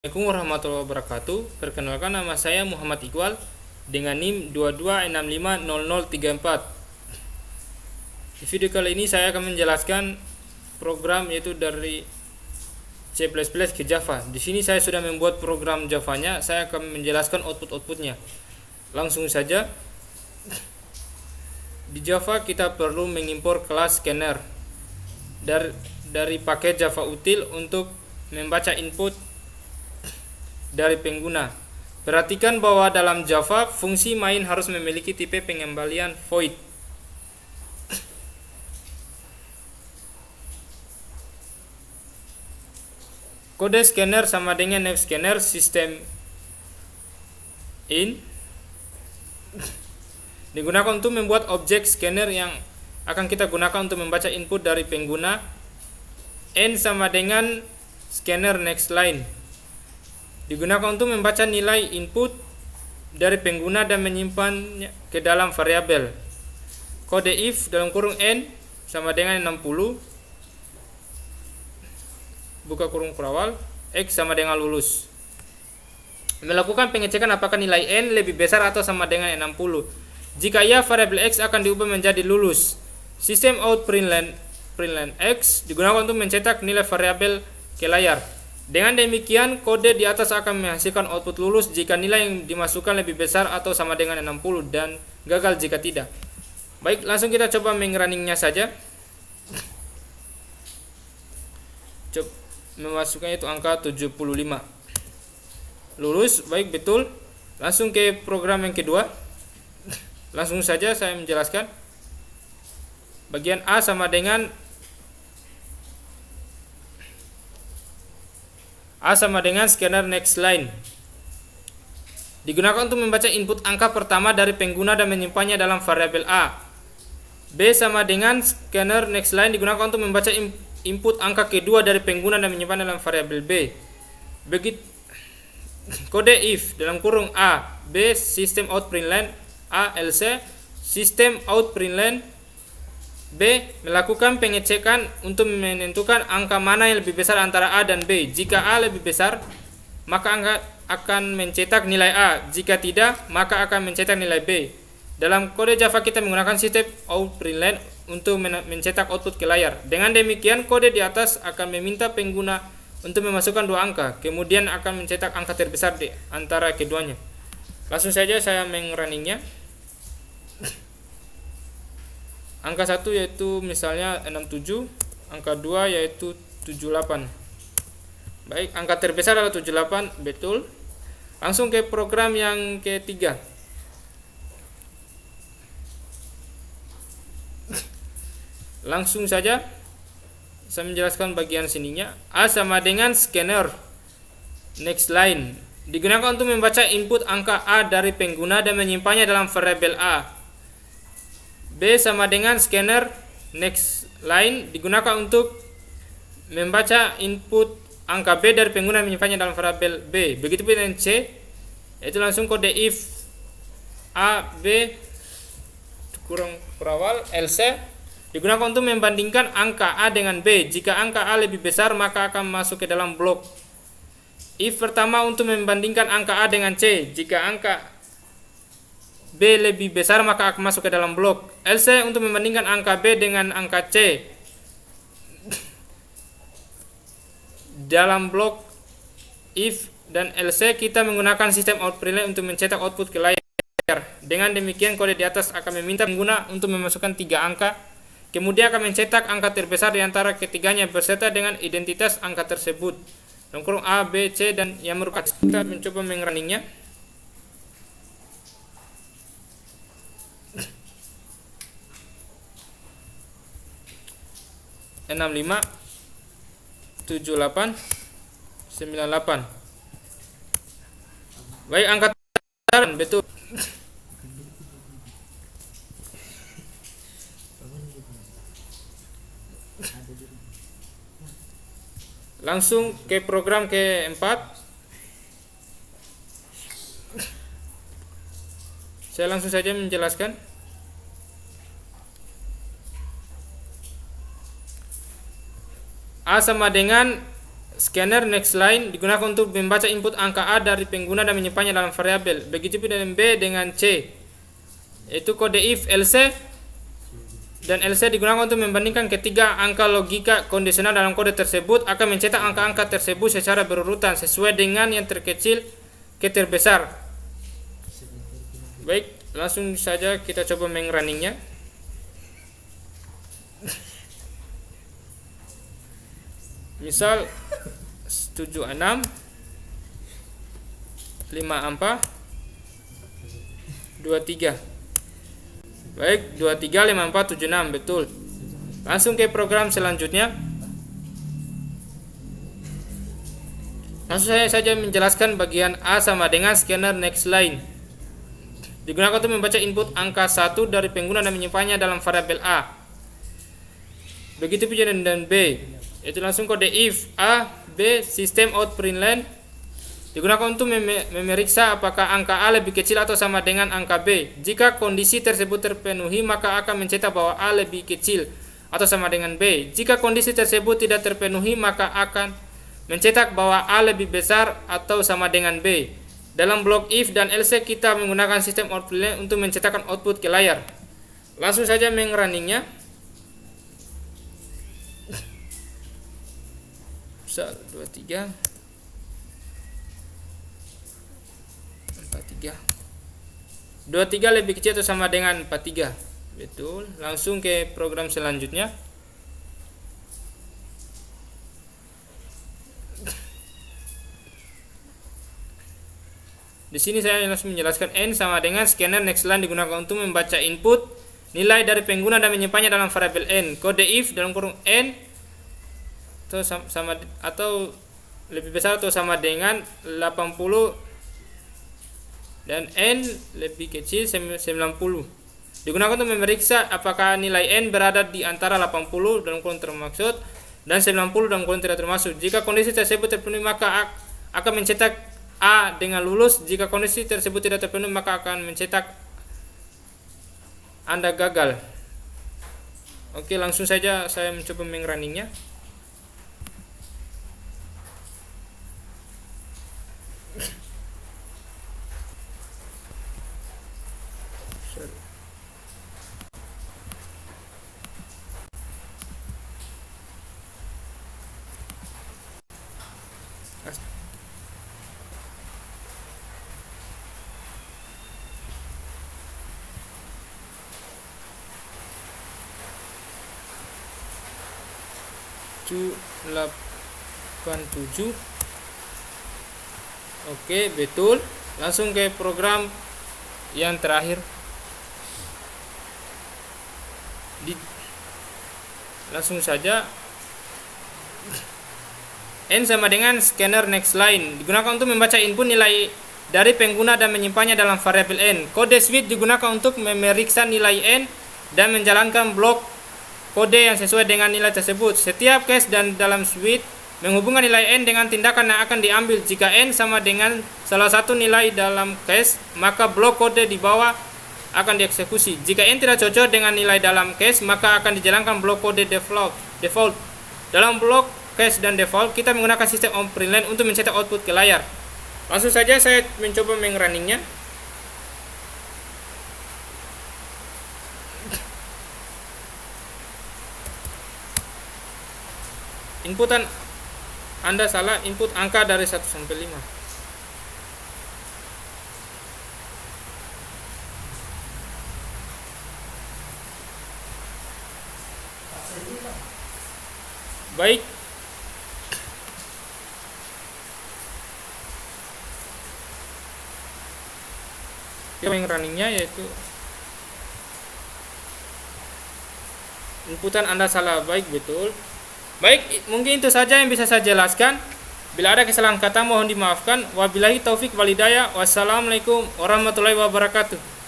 Assalamualaikum warahmatullahi wabarakatuh. Perkenalkan, nama saya Muhammad Iqbal dengan NIM 22650034. Di video kali ini saya akan menjelaskan program yaitu dari C++ ke Java. Di sini saya sudah membuat program Javanya, saya akan menjelaskan output-outputnya. Langsung saja. Di Java kita perlu mengimpor kelas scanner dari paket Java util untuk membaca input dari pengguna. Perhatikan bahwa dalam Java fungsi main harus memiliki tipe pengembalian void. Kode scanner sama dengan nav scanner sistem in digunakan untuk membuat objek scanner yang akan kita gunakan untuk membaca input dari pengguna. N sama dengan scanner next line digunakan untuk membaca nilai input dari pengguna dan menyimpannya ke dalam variabel. Kode if dalam kurung n sama dengan 60 buka kurung kurawal x sama dengan lulus. Melakukan pengecekan apakah nilai n lebih besar atau sama dengan 60. Jika iya, variabel x akan diubah menjadi lulus. Sistem out println x digunakan untuk mencetak nilai variabel ke layar. Dengan demikian, kode di atas akan menghasilkan output lulus jika nilai yang dimasukkan lebih besar atau sama dengan 60 dan gagal jika tidak. Baik, langsung kita coba menrunningnya saja. Coba memasukkan itu angka 75. Lulus, baik, betul. Langsung ke program yang kedua. Langsung saja saya menjelaskan. Bagian A sama dengan scanner next line digunakan untuk membaca input angka pertama dari pengguna dan menyimpannya dalam variabel A. B sama dengan scanner next line digunakan untuk membaca input angka kedua dari pengguna dan menyimpan dalam variabel B. Begitu kode if dalam kurung A B system out println A else system out println B melakukan pengecekan untuk menentukan angka mana yang lebih besar antara A dan B. Jika A lebih besar, maka angka akan mencetak nilai A. Jika tidak, maka akan mencetak nilai B. Dalam kode Java kita menggunakan sistem out println untuk mencetak output ke layar. Dengan demikian, kode di atas akan meminta pengguna untuk memasukkan dua angka, kemudian akan mencetak angka terbesar di antara keduanya. Langsung saja saya menrunningnya. Angka 1 yaitu misalnya 67, angka 2 yaitu 78. Baik, angka terbesar adalah 78, betul. Langsung ke program yang ketiga. Langsung saja saya menjelaskan bagian sininya. A sama dengan scanner next line digunakan untuk membaca input angka A dari pengguna dan menyimpannya dalam variabel A. B sama dengan scanner next line digunakan untuk membaca input angka B dari pengguna dan menyimpannya dalam variabel B. Begitu pun dengan C, yaitu langsung kode if A B kurang perawal else digunakan untuk membandingkan angka A dengan B. Jika angka A lebih besar, maka akan masuk ke dalam blok. If pertama untuk membandingkan angka A dengan C. Jika angka B lebih besar, maka akan masuk ke dalam blok. Else untuk membandingkan angka B dengan angka C. Dalam blok if dan else kita menggunakan sistem out println untuk mencetak output ke layar. Dengan demikian, kode di atas akan meminta pengguna untuk memasukkan 3 angka, kemudian akan mencetak angka terbesar di antara ketiganya beserta dengan identitas angka tersebut. Dalam kurung A, B, C dan yang merupakan. Kita mencoba menrunningnya. 65 78 98. Baik, angka betul. Langsung ke program keempat. Saya langsung saja menjelaskan. A sama dengan scanner next line digunakan untuk membaca input angka A dari pengguna dan menyimpannya dalam variabel. Begitu pula dengan B dengan C. Itu kode if else dan else digunakan untuk membandingkan ketiga angka logika kondisional dalam kode tersebut akan mencetak angka-angka tersebut secara berurutan sesuai dengan yang terkecil ke terbesar. Baik, langsung saja kita coba menrunningnya. Misal 76 54 23. Baik, 23 54 76 betul. Langsung ke program selanjutnya. Langsung saya saja menjelaskan bagian A sama dengan scanner next line. Digunakan untuk membaca input angka 1 dari pengguna dan menyimpannya dalam variabel A. Begitu pula dengan B. Itu langsung kode if A, B, system out println digunakan untuk memeriksa apakah angka A lebih kecil atau sama dengan angka B. Jika kondisi tersebut terpenuhi, maka akan mencetak bahwa A lebih kecil atau sama dengan B. Jika kondisi tersebut tidak terpenuhi, maka akan mencetak bahwa A lebih besar atau sama dengan B. Dalam blok if dan else kita menggunakan sistem out println untuk mencetakkan output ke layar. Langsung saja menrunningnya. 23 43 23 lebih kecil atau sama dengan 43. Betul. Langsung ke program selanjutnya. Di sini saya langsung menjelaskan n sama dengan scanner next line digunakan untuk membaca input nilai dari pengguna dan menyimpannya dalam variabel n. Kode if dalam kurung n atau sama atau lebih besar atau sama dengan 80 dan n lebih kecil 90. Digunakan untuk memeriksa apakah nilai n berada di antara 80 dalam kurung termaksud dan 90 dalam kurung tidak termasuk. Jika kondisi tersebut terpenuhi, maka akan mencetak A dengan lulus. Jika kondisi tersebut tidak terpenuhi, maka akan mencetak Anda gagal. Oke, langsung saja saya mencoba menrunningnya. Tujuh 87. Oke, betul. Langsung ke program yang terakhir. Langsung saja n sama dengan scanner next line digunakan untuk membaca input nilai dari pengguna dan menyimpannya dalam variabel n. Kode switch digunakan untuk memeriksa nilai n dan menjalankan blok kode yang sesuai dengan nilai tersebut. Setiap case dan dalam switch menghubungkan nilai n dengan tindakan yang akan diambil. Jika n sama dengan salah satu nilai dalam case, maka blok kode di bawah akan dieksekusi. Jika n tidak cocok dengan nilai dalam case, maka akan dijalankan blok kode default. Dalam blok case dan default, kita menggunakan sistem out println untuk mencetak output ke layar. Langsung saja saya mencoba menrunningnya. Inputan Anda salah, input angka dari 1 sampai 5. Baik. Yang runningnya yaitu inputan Anda salah. Baik, betul. Baik, mungkin itu saja yang bisa saya jelaskan. Bila ada kesalahan kata mohon dimaafkan. Wabillahi taufik walhidayah. Wassalamualaikum warahmatullahi wabarakatuh.